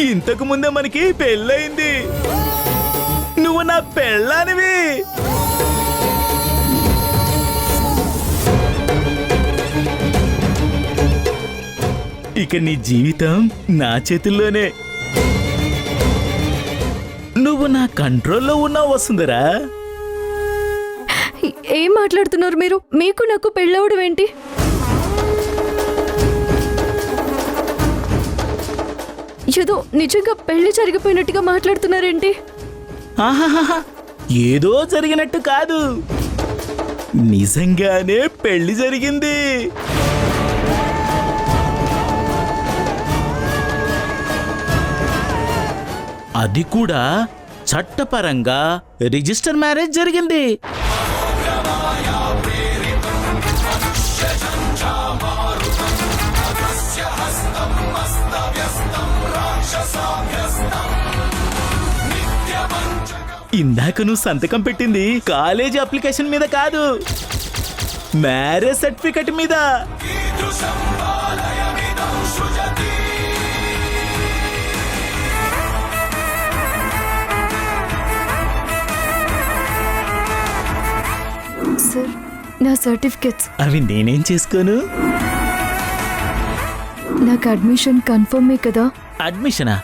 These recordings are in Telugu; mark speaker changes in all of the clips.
Speaker 1: ఇంతకు ముందే మనకి పెళ్ళయింది. నువ్వు నా పెళ్ళానివి. ఇక నీ జీవితం నా చేతుల్లోనే. నువ్వు నా కంట్రోల్లో ఉన్నావు వసుంధరా.
Speaker 2: ఏం మాట్లాడుతున్నారు మీరు? మీకు నాకు పెళ్ళవడం ఏంటి? ఏదో నిజంగా పెళ్లి జరిగిపోయినట్టుగా మాట్లాడుతున్నారేంటి?
Speaker 1: ఆహాహా, ఏదో జరిగినట్టు కాదు, నిజంగానే పెళ్లి జరిగింది. అది కూడా చట్టపరంగా రిజిస్టర్ మ్యారేజ్ జరిగింది. ఇందాక నువ్వు సంతకం పెట్టింది కాలేజీ అప్లికేషన్ మీద కాదు, మ్యారేజ్ సర్టిఫికెట్ మీద.
Speaker 2: సార్, నా సర్టిఫికెట్స్.
Speaker 1: అవి నేనేం చేసుకోను?
Speaker 2: నాకు అడ్మిషన్ కన్ఫర్మే కదా?
Speaker 1: అడ్మిషనా?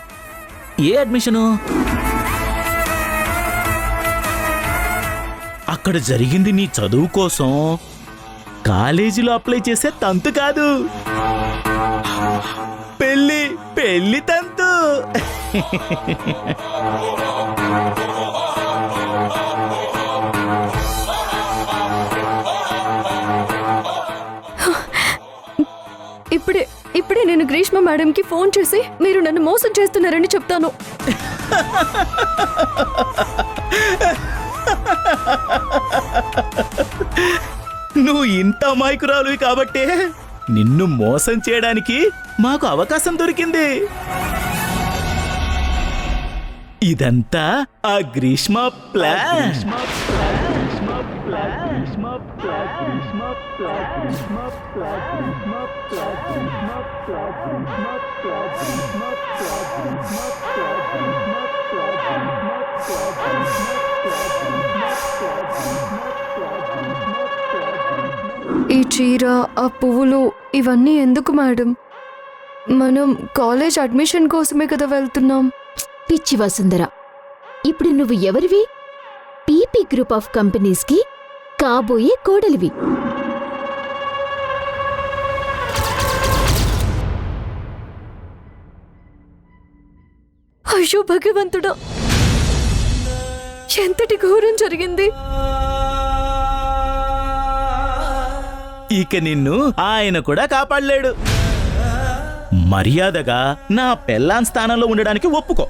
Speaker 1: ఏ అడ్మిషను? అక్కడ జరిగింది నీ చదువు కోసం, కాలేజీలో అప్లై చేసే తంతు కాదు, పెళ్లి తంతు.
Speaker 2: ఇప్పుడే నేను గ్రీష్మ మేడంకి ఫోన్ చేసి మీరు నన్ను మోసం చేస్తున్నారని చెప్తాను.
Speaker 1: నువ్వు ఇంత అమాయకురాలువి కాబట్టే నిన్ను మోసం చేయడానికి మాకు అవకాశం దొరికింది. ఇదంతా ఆ గ్రీష్మ ప్లాన్.
Speaker 2: ఈ చీర, ఆ పువ్వులు, ఇవన్నీ ఎందుకు మేడం? మనం కాలేజ్ అడ్మిషన్ కోసమే కదా వెళ్తున్నాం.
Speaker 3: పిచ్చి వసుంధర, ఇప్పుడు నువ్వు ఎవరివి? పీపీ గ్రూప్ ఆఫ్ కంపెనీస్కి కాబోయే కోడలివి.
Speaker 2: అయ్యో భగవంతుడా, ఎంతటి ఘోరం జరిగింది.
Speaker 1: ఇక నిన్ను ఆయన కూడా కాపాడలేడు. మర్యాదగా నా పెళ్ళాన్ స్థానంలో ఉండడానికి ఒప్పుకో.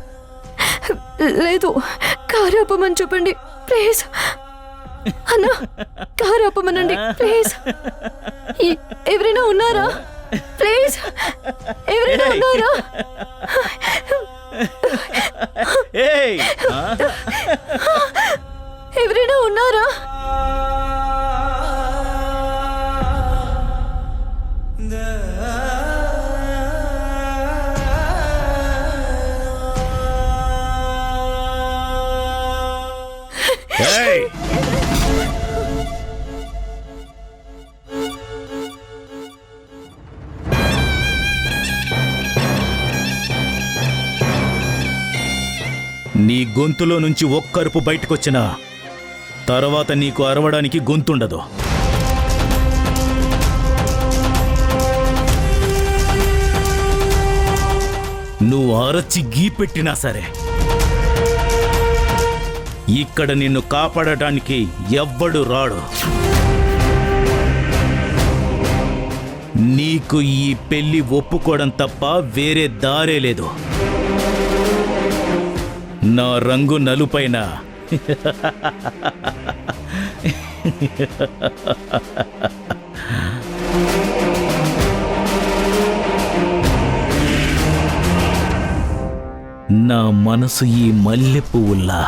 Speaker 2: లేదు, కారాపమని చెప్పండి ప్లీజ్. అన్నా, కారాపమనండి ప్లీజ్. ఎవరైనా ఉన్నారా? ప్లీజ్, ఎవరైనా ఉన్నారా? ఎవరైనా ఉన్నారా?
Speaker 1: నీ గొంతులో నుంచి ఒక్కరుపు బయటకొచ్చినా తర్వాత నీకు అరవడానికి గొంతుండదు. నువ్వు అరచి గీపెట్టినా సరే ఇక్కడ నిన్ను కాపాడటానికి ఎవ్వడు రాడు. నీకు ఈ పెళ్లి ఒప్పుకోవడం తప్ప వేరే దారే లేదు. నా రంగు నలుపైన నా మనసు ఈ మల్లె పువ్వుల్లా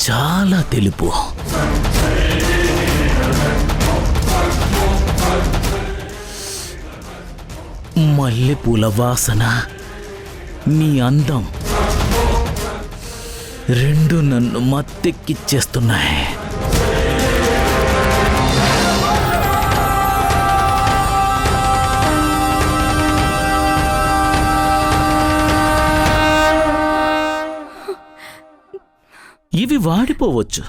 Speaker 1: చాలా తెలుపు. మల్లెపూల వాసన, నీ అందం రెండు నన్ను మత్తెక్కిచ్చేస్తున్నాయి. ఇవి వాడిపోవచ్చు,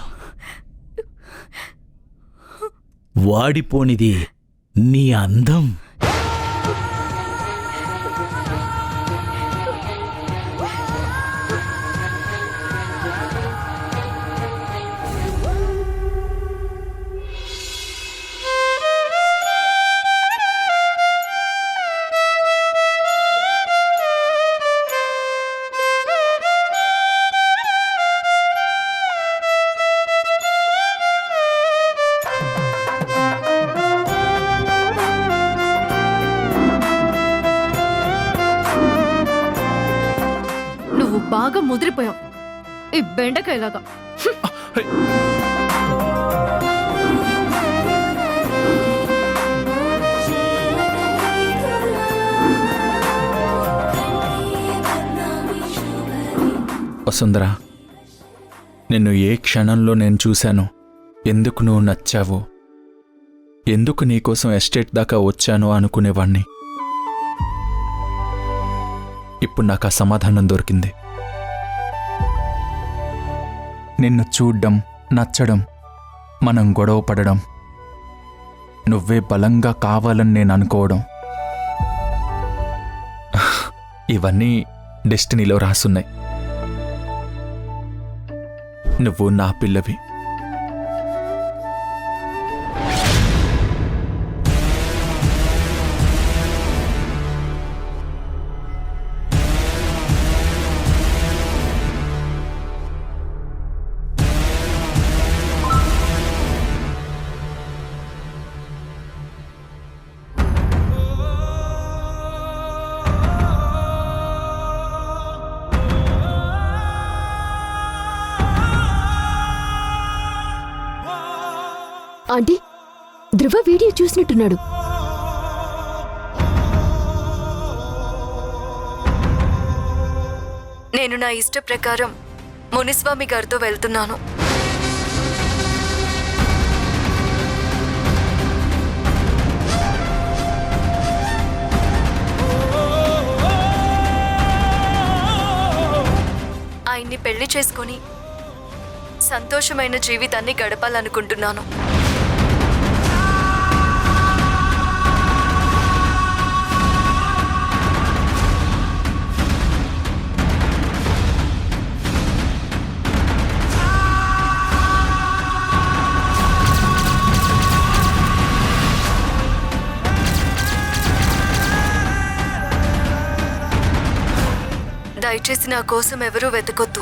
Speaker 1: వాడిపోనిది నీ అందం.
Speaker 2: నువ్వు బాగా ముదిరిపోయావు, ఈ బెండకాయలాగా.
Speaker 4: వసుంధర, నిన్ను ఏ క్షణంలో నేను చూశాను, ఎందుకు నువ్వు నచ్చావో, ఎందుకు నీకోసం ఎస్టేట్ దాకా వచ్చాను అనుకునేవాణ్ణి. ఇప్పుడు నాకు ఆ సమాధానం దొరికింది. నిన్ను చూడ్డం, నచ్చడం, మనం గొడవ పడడం, నువ్వే బలంగా కావాలని నేను అనుకోవడం, ఇవన్నీ డెస్టినీలో రాసున్నాయి. నువ్వు నా పిల్లవి.
Speaker 3: ఆంటీ, ధ్రువ వీడియో చూసినట్టున్నాడు.
Speaker 2: నేను నా ఇష్ట ప్రకారం మునిస్వామి గారితో వెళ్తున్నాను. ఆయన్ని పెళ్లి చేసుకొని సంతోషమైన జీవితాన్ని గడపాలనుకుంటున్నాను. దయచేసి నా కోసం ఎవరూ వెతకొద్దు.